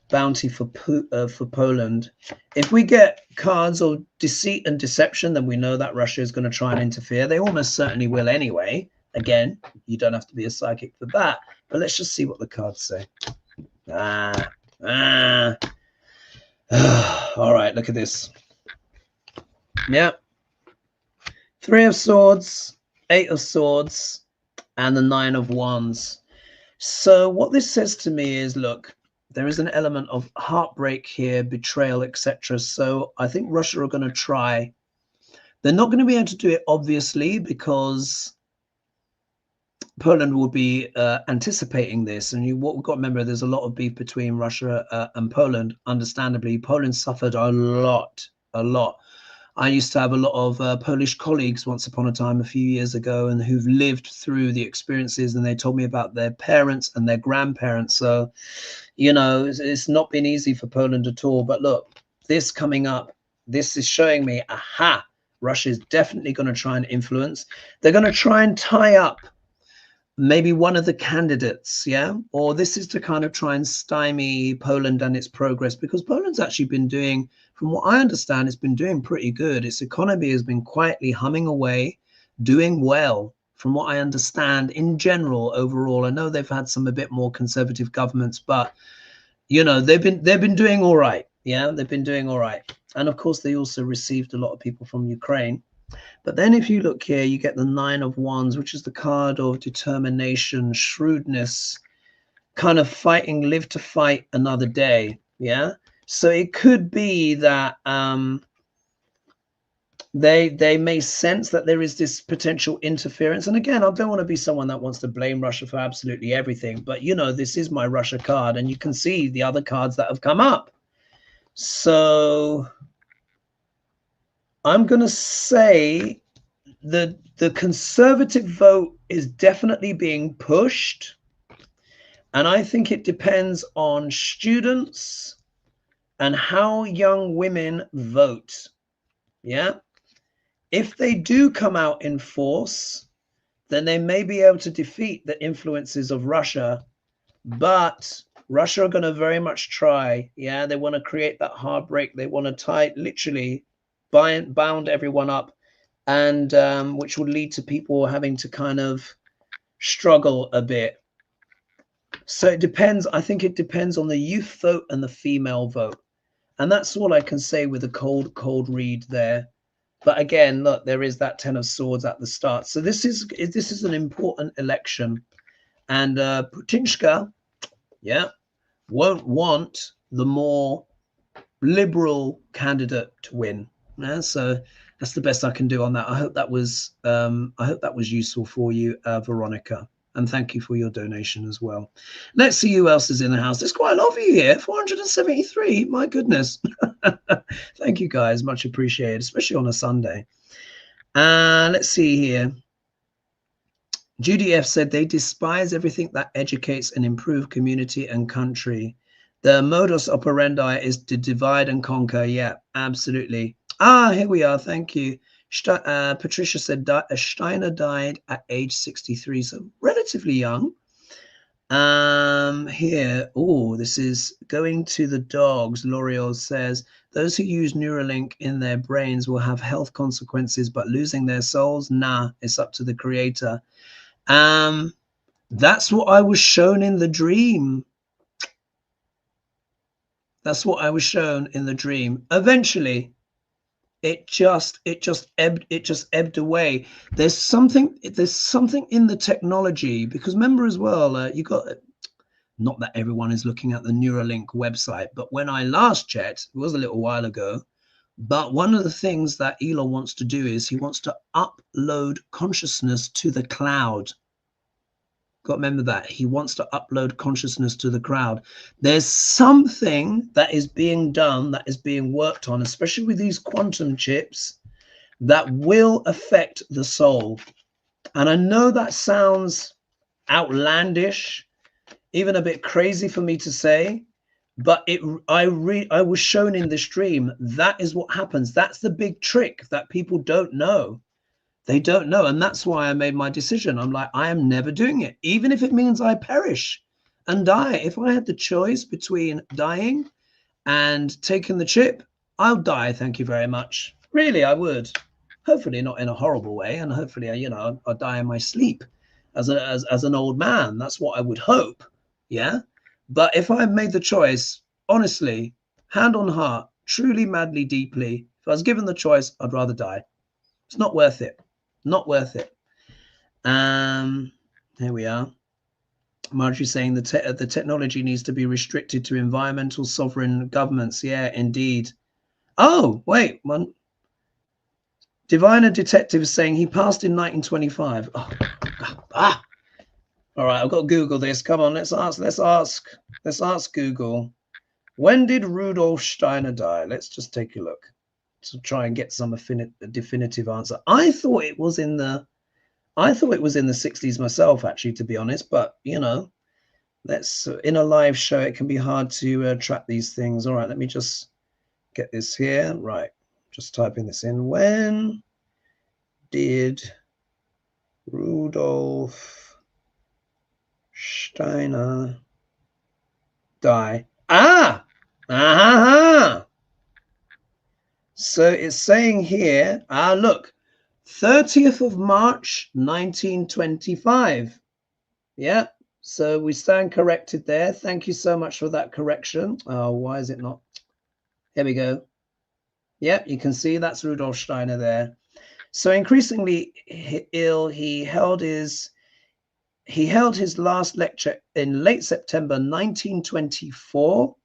bounty for Poland? If we get cards of deceit and deception, then we know that Russia is going to try and interfere. They almost certainly will anyway. Again, you don't have to be a psychic for that. But let's just see what the cards say. All right, look at this. Yeah. 3 of Swords, 8 of Swords, and the Nine of Wands. So what this says to me is, look, there is an element of heartbreak here, betrayal, etc. So I think Russia are going to try. They're not going to be able to do it, obviously, because Poland will be anticipating this. And what we've got to remember, there's a lot of beef between Russia and Poland. Understandably, Poland suffered a lot. I used to have a lot of Polish colleagues once upon a time, a few years ago, and who've lived through the experiences, and they told me about their parents and their grandparents. So, you know, it's not been easy for Poland at all. But look, this coming up, this is showing me, aha, Russia is definitely going to try and influence. They're going to try and tie up maybe one of the candidates, yeah? Or this is to kind of try and stymie Poland and its progress, because Poland's actually been doing, from what I understand, it's been doing pretty good. Its economy has been quietly humming away, doing well, from what I understand in general, overall. I know they've had some a bit more conservative governments, but you know, they've been doing all right. Yeah, they've been doing all right. And of course, they also received a lot of people from Ukraine. But then if you look here, you get the Nine of Wands, which is the card of determination, shrewdness, kind of fighting, live to fight another day. Yeah. So it could be that they may sense that there is this potential interference. And again, I don't want to be someone that wants to blame Russia for absolutely everything. But, you know, this is my Russia card, and you can see the other cards that have come up. So I'm going to say the conservative vote is definitely being pushed. And I think it depends on students and how young women vote. Yeah. If they do come out in force, then they may be able to defeat the influences of Russia. But Russia are going to very much try. Yeah. They want to create that heartbreak. They want to tie, literally bound everyone up, and which would lead to people having to kind of struggle a bit. So it depends. I think it depends on the youth vote and the female vote. And that's all I can say with a cold read there. But again, look, there is that 10 of swords at the start. So this is an important election. And Putinska, yeah, won't want the more liberal candidate to win. Yeah, so that's the best I can do on that. I hope that was useful for you, Veronica. And thank you for your donation as well. Let's see who else is in the house. There's quite a lot of you here. 473. My goodness. Thank you, guys. Much appreciated, especially on a Sunday. Let's see here. Judy F said they despise everything that educates and improves community and country. The modus operandi is to divide and conquer. Yeah, absolutely. Here we are. Thank you. Patricia said Steiner died at age 63, so relatively young. Here, this is going to the dogs. L'Oreal says those who use Neuralink in their brains will have health consequences, but losing their souls, nah, it's up to the creator. That's what I was shown in the dream. That's what I was shown in the dream. Eventually, it just ebbed away. There's something in the technology, because remember as well, you got, not that everyone is looking at the Neuralink website, but when I last checked, it was a little while ago, but one of the things that Elon wants to do is he wants to upload consciousness to the cloud. Got to remember that. He wants to upload consciousness to the crowd. There's something that is being done, that is being worked on, especially with these quantum chips, that will affect the soul. And I know that sounds outlandish, even a bit crazy for me to say, but I was shown in this dream. That is what happens. That's the big trick that people don't know. They don't know. And that's why I made my decision. I'm like, I am never doing it, even if it means I perish and die. If I had the choice between dying and taking the chip, I'll die. Thank you very much. Really, I would. Hopefully not in a horrible way. And hopefully, you know, I'll die in my sleep as an old man. That's what I would hope. Yeah. But if I made the choice, honestly, hand on heart, truly, madly, deeply, if I was given the choice, I'd rather die. It's not worth it. Not worth it. There we are. Marjorie saying the technology needs to be restricted to environmental sovereign governments. Yeah, indeed. Oh, wait, one. Diviner Detective is saying he passed in 1925. Oh, ah. All right, I've got to Google this. Come on, let's ask Google. When did Rudolf Steiner die? Let's just take a look to try and get some definitive answer. I thought it was in the 60s myself, actually, to be honest. But you know, let's in a live show, it can be hard to track these things. All right, let me just get this here. Right, just typing this in. When did Rudolf Steiner die? So it's saying here, look, 30th of March, 1925. Yeah, so we stand corrected there. Thank you so much for that correction. Oh, why is it not? Here we go. Yep, you can see that's Rudolf Steiner there. So increasingly ill, he held his last lecture in late September 1924.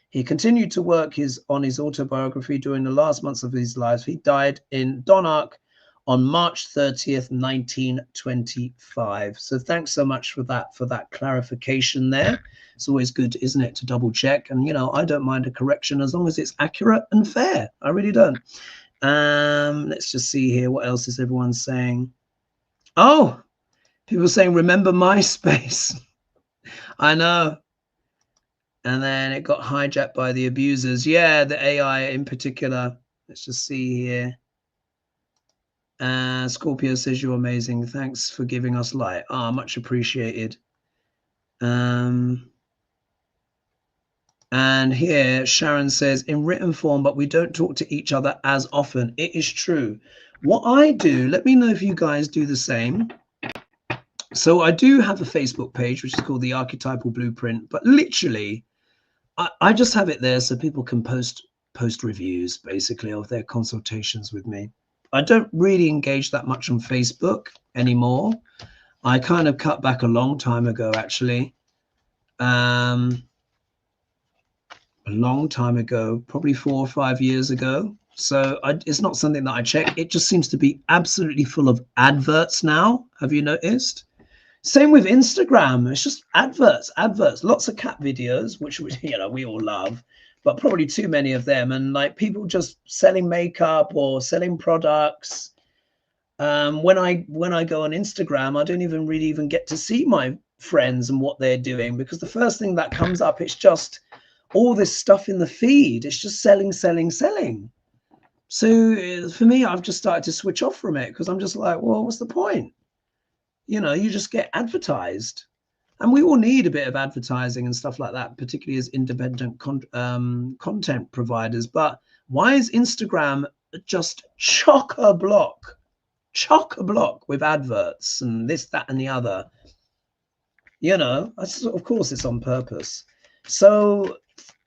He continued to work on his autobiography during the last months of his life. He died in Donark on March 30th, 1925. So thanks so much for that clarification there. It's always good, isn't it, to double check? And, you know, I don't mind a correction as long as it's accurate and fair. I really don't. Let's just see here. What else is everyone saying? Oh, people saying, remember MySpace. I know. And then it got hijacked by the abusers. Yeah, the AI in particular. Let's just see here. Scorpio says you're amazing. Thanks for giving us light. Much appreciated. And here Sharon says, in written form, but we don't talk to each other as often. It is true. What I do, let me know if you guys do the same. So I do have a Facebook page, which is called the Archetypal Blueprint, but literally I just have it there so people can post reviews, basically, of their consultations with me. I don't really engage that much on Facebook anymore. I kind of cut back a long time ago, actually. A long time ago, probably 4 or 5 years ago. So it's not something that I check. It just seems to be absolutely full of adverts now. Have you noticed? Same with Instagram. It's just adverts, lots of cat videos, which we all love, but probably too many of them. And like people just selling makeup or selling products. When I go on Instagram, I don't even get to see my friends and what they're doing, because the first thing that comes up, it's just all this stuff in the feed. It's just selling. So for me, I've just started to switch off from it, because I'm just like, well, what's the point? You know, you just get advertised, and we all need a bit of advertising and stuff like that, particularly as independent content providers. But why is Instagram just chock-a-block with adverts and this, that, and the other? You know, of course it's on purpose. So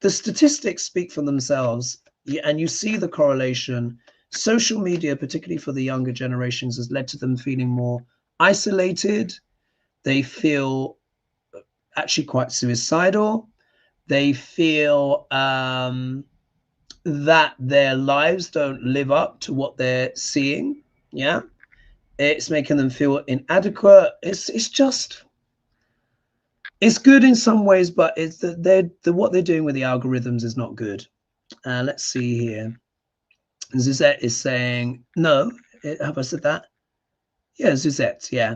the statistics speak for themselves, and you see the correlation. Social media, particularly for the younger generations, has led to them feeling more isolated. They feel actually quite suicidal. They feel that their lives don't live up to what they're seeing. Yeah, it's making them feel inadequate. It's good in some ways, but it's what they're doing with the algorithms is not good. Let's see here. Zuzette is saying, no, have I said that? Yeah, Zuzette, yeah.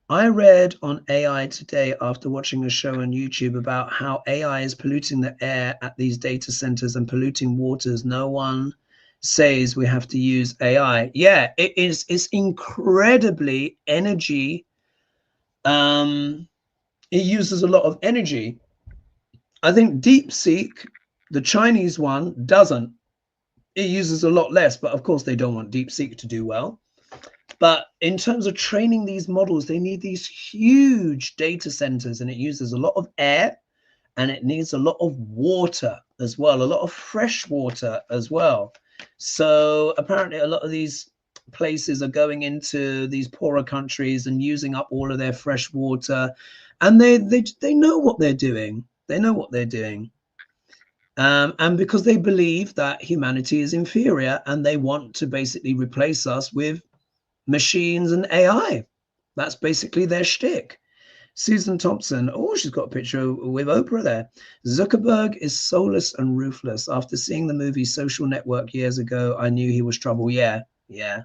I read on AI today after watching a show on YouTube about how AI is polluting the air at these data centers and polluting waters. No one says we have to use AI. Yeah, it is. It's incredibly energy. It uses a lot of energy. I think DeepSeek, the Chinese one, doesn't. It uses a lot less, but of course they don't want DeepSeek to do well. But in terms of training these models, they need these huge data centers, and it uses a lot of air, and it needs a lot of water as well, a lot of fresh water as well. So apparently a lot of these places are going into these poorer countries and using up all of their fresh water, and they know what they're doing. They know what they're doing. And because they believe that humanity is inferior, and they want to basically replace us with machines and AI. That's basically their shtick. Susan Thompson, oh, she's got a picture with Oprah there. Zuckerberg is soulless and ruthless. After seeing the movie Social Network years ago, I knew he was trouble. Yeah, yeah.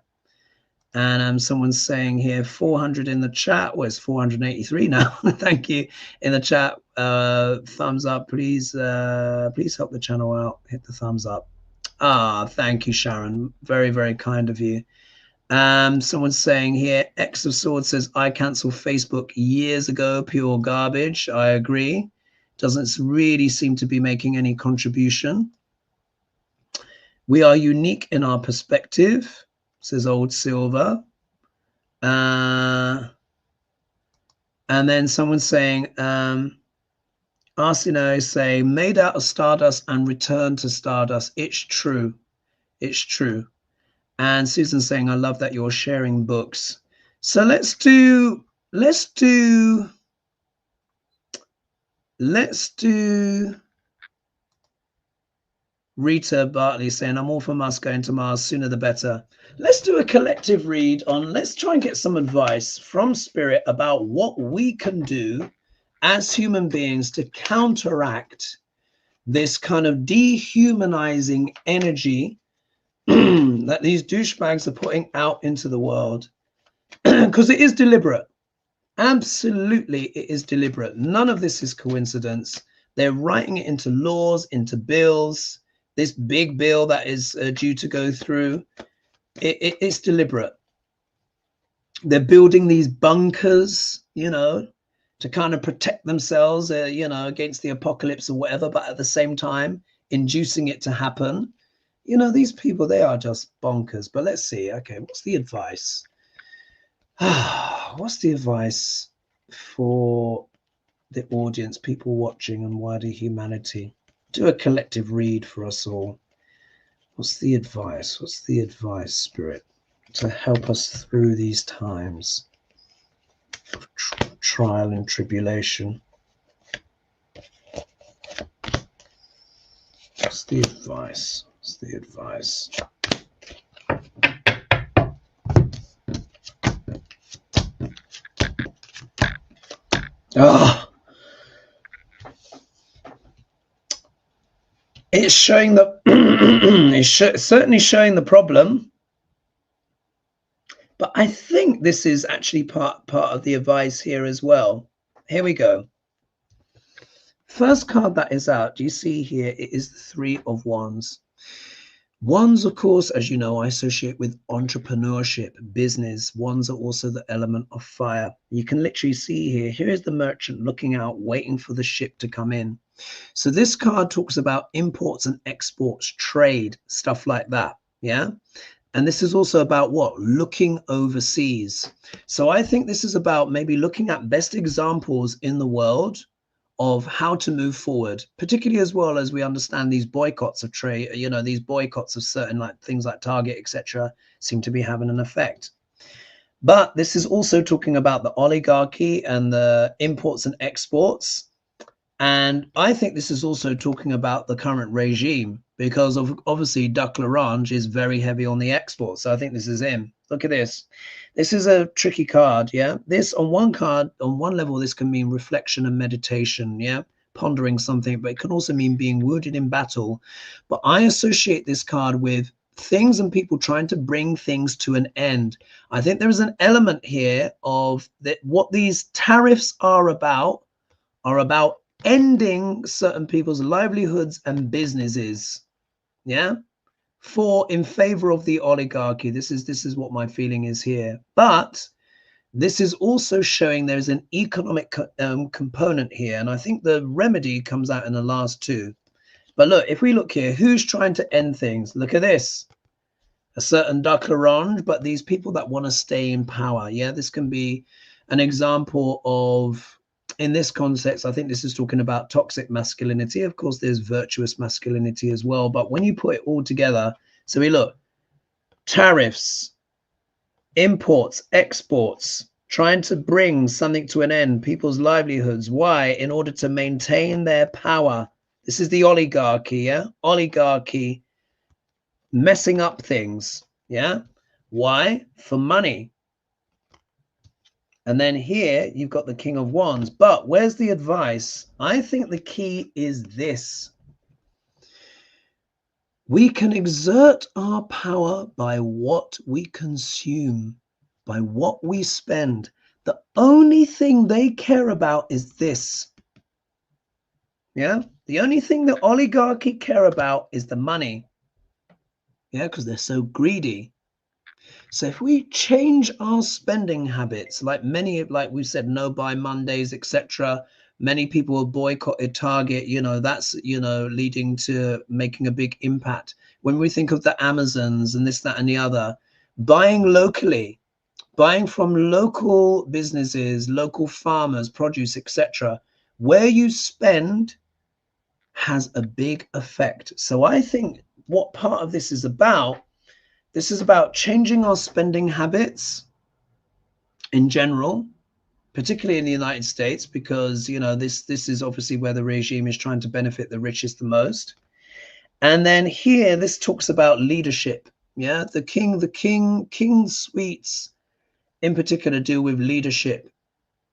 And someone's saying here 400 in the chat. Well, it's 483 now. Thank you in the chat. Thumbs up, please. Please help the channel out. Hit the thumbs up. Thank you, Sharon. Very, very kind of you. Someone's saying here, X of Swords says, I canceled Facebook years ago, pure garbage. I agree. Doesn't really seem to be making any contribution. We are unique in our perspective, says Old Silver. And then someone's saying, Arsino is saying, made out of Stardust and returned to Stardust. It's true. It's true. And Susan's saying, I love that you're sharing books. So let's do Rita Bartley saying, I'm all for Musk going to Mars, sooner the better. Let's do a collective read on, let's try and get some advice from Spirit about what we can do as human beings to counteract this kind of dehumanizing energy that these douchebags are putting out into the world. Because it is deliberate. Absolutely, it is deliberate. None of this is coincidence. They're writing it into laws, into bills. This big bill that is due to go through, it's deliberate. They're building these bunkers, you know, to kind of protect themselves, you know, against the apocalypse or whatever, but at the same time, inducing it to happen. You know, these people, they are just bonkers. But let's see. Okay, what's the advice? What's the advice for the audience, people watching, and wider humanity? Do a collective read for us all. What's the advice? What's the advice, Spirit, to help us through these times of trial and tribulation? What's the advice? What's the advice? It's showing the it's certainly showing the problem, but I think this is actually part of the advice here as well. Here we go. First card that is out, do you see here? It is the Three of Wands. Wands, of course, as you know, I associate with entrepreneurship, business. Wands are also the element of fire. You can literally see here, here is the merchant looking out, waiting for the ship to come in. So this card talks about imports and exports, trade, stuff like that. Yeah. And this is also about what? Looking overseas. So I think this is about maybe looking at best examples in the world of how to move forward, particularly as well as we understand these boycotts of trade, you know, these boycotts of certain like things like Target, etc., seem to be having an effect. But this is also talking about the oligarchy and the imports and exports. And I think this is also talking about the current regime, because of obviously Duc L'Orange is very heavy on the exports. So I think this is him. Look at this. This is a tricky card, yeah? This on one card, on one level, this can mean reflection and meditation, yeah? Pondering something, but it can also mean being wounded in battle. But I associate this card with things and people trying to bring things to an end. I think there is an element here of that what these tariffs are about ending certain people's livelihoods and businesses, yeah? In favor of the oligarchy. This is what my feeling is here. But this is also showing there's an economic component here, and I think the remedy comes out in the last two. But look, if we look here, who's trying to end things? Look at this. A certain Duc L'Orange, but these people that want to stay in power. Yeah, this can be an example of, in this context, I think this is talking about toxic masculinity. Of course, there's virtuous masculinity as well. But when you put it all together, so we look, tariffs, Imports, exports, trying to bring something to an end, people's livelihoods. Why? In order to maintain their power. This is the oligarchy, yeah? Oligarchy messing up things, yeah? Why? For money. And then here you've got the King of Wands. But where's the advice? I think the key is this. We can exert our power by what we consume, by what we spend. The only thing they care about is this. Yeah, the only thing the oligarchy care about is the money. Yeah, because they're so greedy. So if we change our spending habits, like we said, no buy Mondays, etc. Many people have boycotted Target, you know, that's, you know, leading to making a big impact. When we think of the Amazons and this, that, and the other, buying locally, buying from local businesses, local farmers, produce, etc. Where you spend has a big effect. So I think what part of this is about changing our spending habits in general, particularly in the United States, because, you know, this is obviously where the regime is trying to benefit the richest the most. And then here, this talks about leadership. Yeah, the king suites in particular deal with leadership.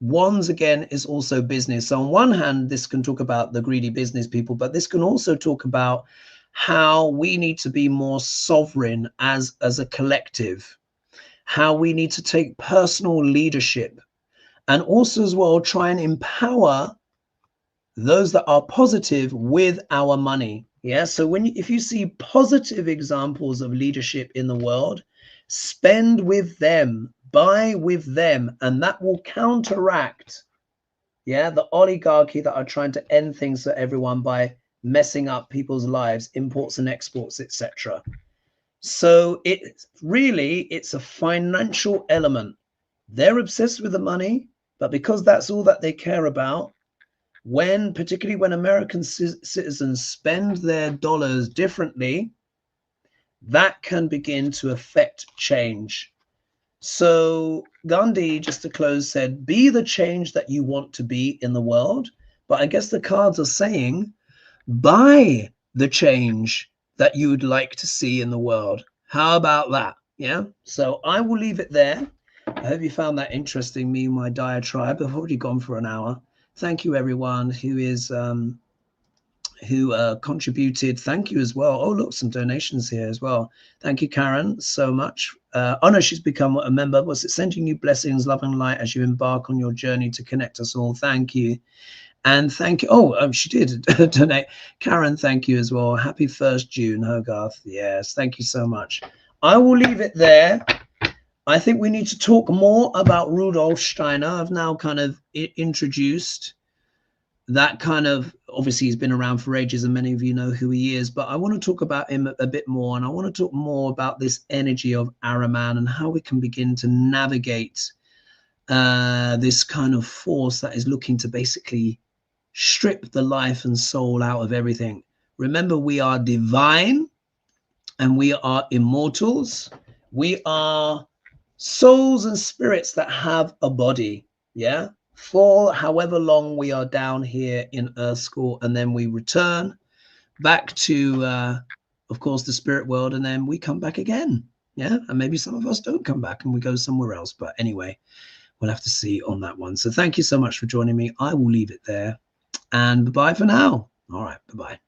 Wands again is also business. So on one hand, this can talk about the greedy business people, but this can also talk about how we need to be more sovereign as a collective, how we need to take personal leadership, and also as well try and empower those that are positive with our money. Yeah, so if you see positive examples of leadership in the world, spend with them, buy with them, and that will counteract, yeah, the oligarchy that are trying to end things for everyone by messing up people's lives, imports and exports, etc. So it's a financial element. They're obsessed with the money, but because that's all that they care about, particularly when American citizens spend their dollars differently, that can begin to affect change. So Gandhi, just to close, said, be the change that you want to be in the world. But I guess the cards are saying, buy the change that you would like to see in the world. How about that? Yeah. So I will leave it there. I hope you found that interesting, me and my diatribe. I've already gone for an hour. Thank you, everyone who contributed. Thank you as well. Oh, look, some donations here as well. Thank you, Karen, so much. Oh no, she's become a member. Was it sending you blessings, love and light as you embark on your journey to connect us all? Thank you. And thank you. Oh, she did donate. Karen, thank you as well. Happy 1st June, Hogarth. Yes, thank you so much. I will leave it there. I think we need to talk more about Rudolf Steiner. I've now kind of introduced that kind of, obviously he's been around for ages and many of you know who he is, but I want to talk about him a bit more, and I want to talk more about this energy of Ahriman and how we can begin to navigate this kind of force that is looking to basically strip the life and soul out of everything. Remember, we are divine and we are immortals. We are souls and spirits that have a body, yeah, for however long we are down here in Earth School, and then we return back to of course the spirit world, and then we come back again, yeah, and maybe some of us don't come back and we go somewhere else, but anyway, we'll have to see on that one. So thank you so much for joining me. I will leave it there, and bye for now. All right, bye-bye.